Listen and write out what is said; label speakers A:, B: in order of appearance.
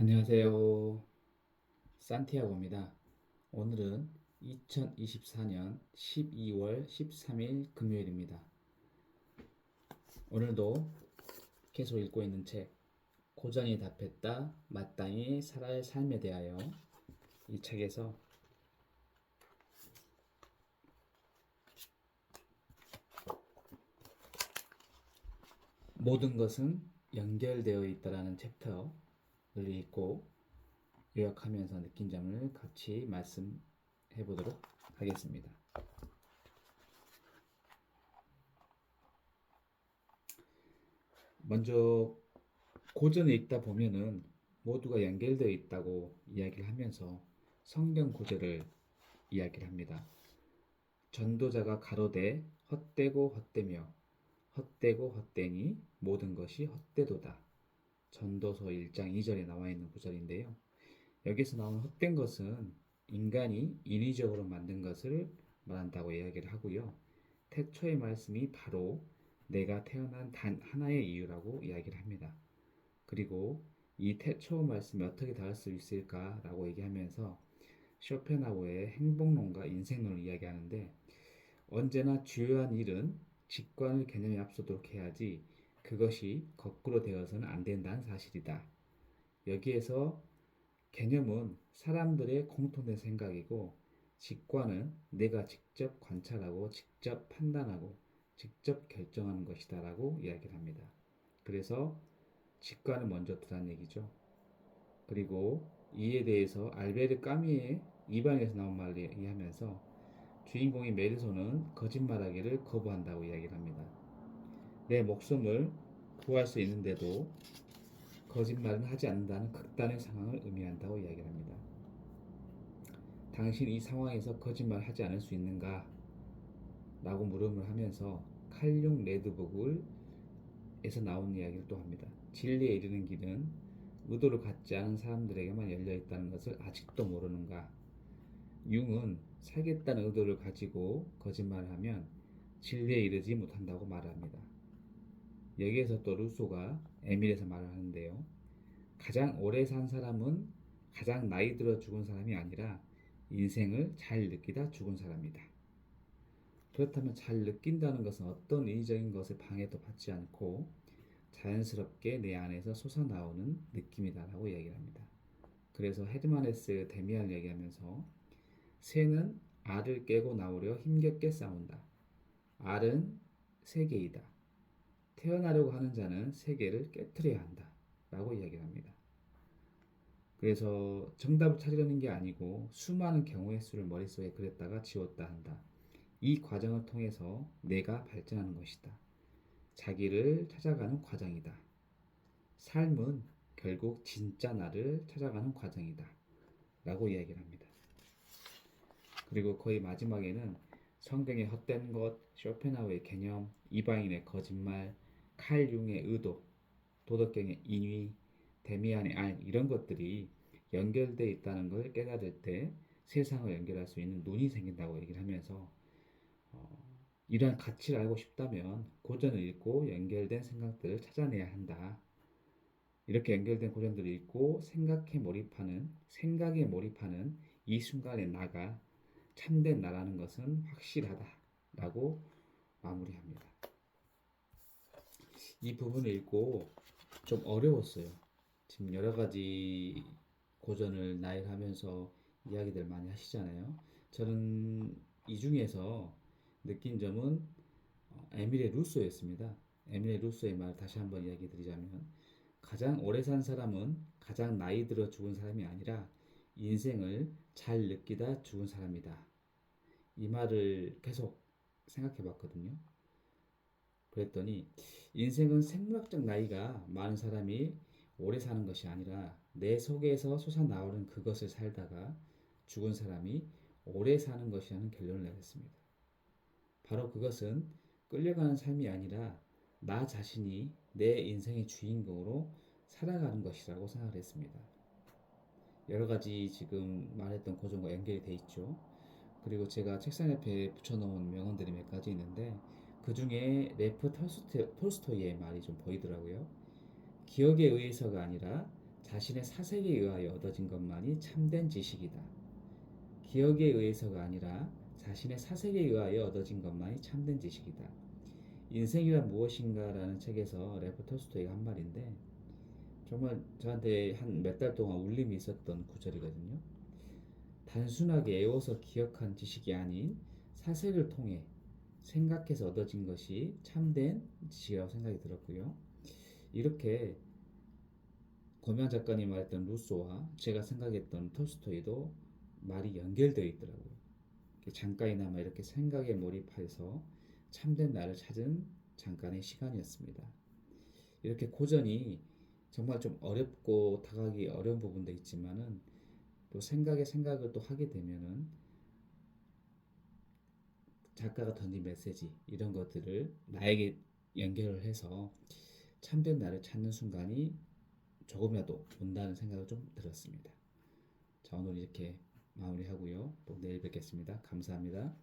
A: 안녕하세요. 산티아고입니다. 오늘은 2024년 12월 13일 금요일입니다. 오늘도 계속 읽고 있는 책 고전이 답했다 마땅히 살아야 할 삶에 대하여, 이 책에서 모든 것은 연결되어 있다라는 챕터를 읽고 요약하면서 느낀 점을 같이 말씀해 보도록 하겠습니다. 먼저 고전을 읽다 보면은 모두가 연결되어 있다고 이야기를 하면서 성경 구절을 이야기를 합니다. 전도자가 가로되 헛되고 헛되며 헛되고 헛되니 모든 것이 헛되도다. 전도서 1장 2절에 나와 있는 구절인데요. 여기서 나오는 헛된 것은 인간이 인위적으로 만든 것을 말한다고 이야기를 하고요. 태초의 말씀이 바로 내가 태어난 단 하나의 이유라고 이야기를 합니다. 그리고 이 태초 말씀이 어떻게 닿을 수 있을까라고 얘기하면서 쇼펜하우어의 행복론과 인생론을 이야기하는데, 언제나 주요한 일은 직관의 개념에 앞서도록 해야지 그것이 거꾸로 되어서는 안 된다는 사실이다. 여기에서 개념은 사람들의 공통된 생각이고, 직관은 내가 직접 관찰하고 직접 판단하고 직접 결정하는 것이다라고 이야기를 합니다. 그래서 직관을 먼저 두라는 얘기죠. 그리고 이에 대해서 알베르 까미의 이방에서 나온 말을 얘기하면서 주인공인 메르소는 거짓말하기를 거부한다고 이야기를 합니다. 내 목숨을 구할 수 있는데도 거짓말은 하지 않는다는 극단의 상황을 의미한다고 이야기를 합니다. 당신 이 상황에서 거짓말 하지 않을 수 있는가? 라고 물음을 하면서 칼륨 레드북을 에서 나온 이야기를 또 합니다. 진리에 이르는 길은 의도를 갖지 않은 사람들에게만 열려 있다는 것을 아직도 모르는가? 융은 살겠다는 의도를 가지고 거짓말을 하면 진리에 이르지 못한다고 말합니다. 여기에서 또 루소가 에밀에서 말을 하는데요. 가장 오래 산 사람은 가장 나이 들어 죽은 사람이 아니라 인생을 잘 느끼다 죽은 사람이다. 그렇다면 잘 느낀다는 것은 어떤 인위적인 것에 방해도 받지 않고 자연스럽게 내 안에서 솟아나오는 느낌이다라고 이야기를 합니다. 그래서 헤르만헤스 데미안을 얘기하면서 새는 알을 깨고 나오려 힘겹게 싸운다. 알은 세계이다. 태어나려고 하는 자는 세계를 깨트려야 한다. 라고 이야기를 합니다. 그래서 정답을 찾으려는 게 아니고 수많은 경우의 수를 머릿속에 그렸다가 지웠다 한다. 이 과정을 통해서 내가 발전하는 것이다. 자기를 찾아가는 과정이다. 삶은 결국 진짜 나를 찾아가는 과정이다. 라고 이야기를 합니다. 그리고 거의 마지막에는 성경의 헛된 것, 쇼펜하우의 개념, 이방인의 거짓말, 칼 융의 의도, 도덕경의 인위, 데미안의 알, 이런 것들이 연결되어 있다는 걸 깨달을 때 세상을 연결할 수 있는 눈이 생긴다고 얘기를 하면서, 이러한 가치를 알고 싶다면 고전을 읽고 연결된 생각들을 찾아내야 한다. 이렇게 연결된 고전들을 읽고 생각에 몰입하는 이 순간의 나가 참된 나라는 것은 확실하다라고 마무리합니다. 이 부분을 읽고 좀 어려웠어요. 지금 여러 가지 고전을 나열하면서 이야기들 많이 하시잖아요. 저는 이 중에서 느낀 점은 에밀의 루소였습니다. 에밀의 루소의 말 다시 한번 이야기 드리자면, 가장 오래 산 사람은 가장 나이 들어 죽은 사람이 아니라 인생을 잘 느끼다 죽은 사람이다. 이 말을 계속 생각해 봤거든요. 그랬더니 인생은 생물학적 나이가 많은 사람이 오래 사는 것이 아니라 내 속에서 솟아나오는 그것을 살다가 죽은 사람이 오래 사는 것이라는 결론을 내렸습니다. 바로 그것은 끌려가는 삶이 아니라 나 자신이 내 인생의 주인공으로 살아가는 것이라고 생각을 했습니다. 여러 가지 지금 말했던 고전과 연결이 돼 있죠. 그리고 제가 책상 옆에 붙여놓은 명언들이 몇 가지 있는데, 그 중에 레프 톨스토이의 말이 좀 보이더라고요. 기억에 의해서가 아니라 자신의 사색에 의하여 얻어진 것만이 참된 지식이다. 기억에 의해서가 아니라 자신의 사색에 의하여 얻어진 것만이 참된 지식이다. 인생이란 무엇인가라는 책에서 레프 톨스토이가 한 말인데 정말 저한테 한 몇 달 동안 울림이 있었던 구절이거든요. 단순하게 외워서 기억한 지식이 아닌 사색을 통해 생각해서 얻어진 것이 참된 지식이라고 생각이 들었고요. 이렇게 고명 작가님 말했던 루소와 제가 생각했던 톨스토이도 말이 연결되어 있더라고요. 잠깐이나마 이렇게 생각에 몰입해서 참된 나를 찾은 잠깐의 시간이었습니다. 이렇게 고전이 정말 좀 어렵고 다가가기 어려운 부분도 있지만은 또 생각을 또 하게 되면은 작가가 던진 메시지 이런 것들을 나에게 연결을 해서 참된 나를 찾는 순간이 조금이라도 온다는 생각을 좀 들었습니다. 자, 오늘 이렇게 마무리하고요. 또 내일 뵙겠습니다. 감사합니다.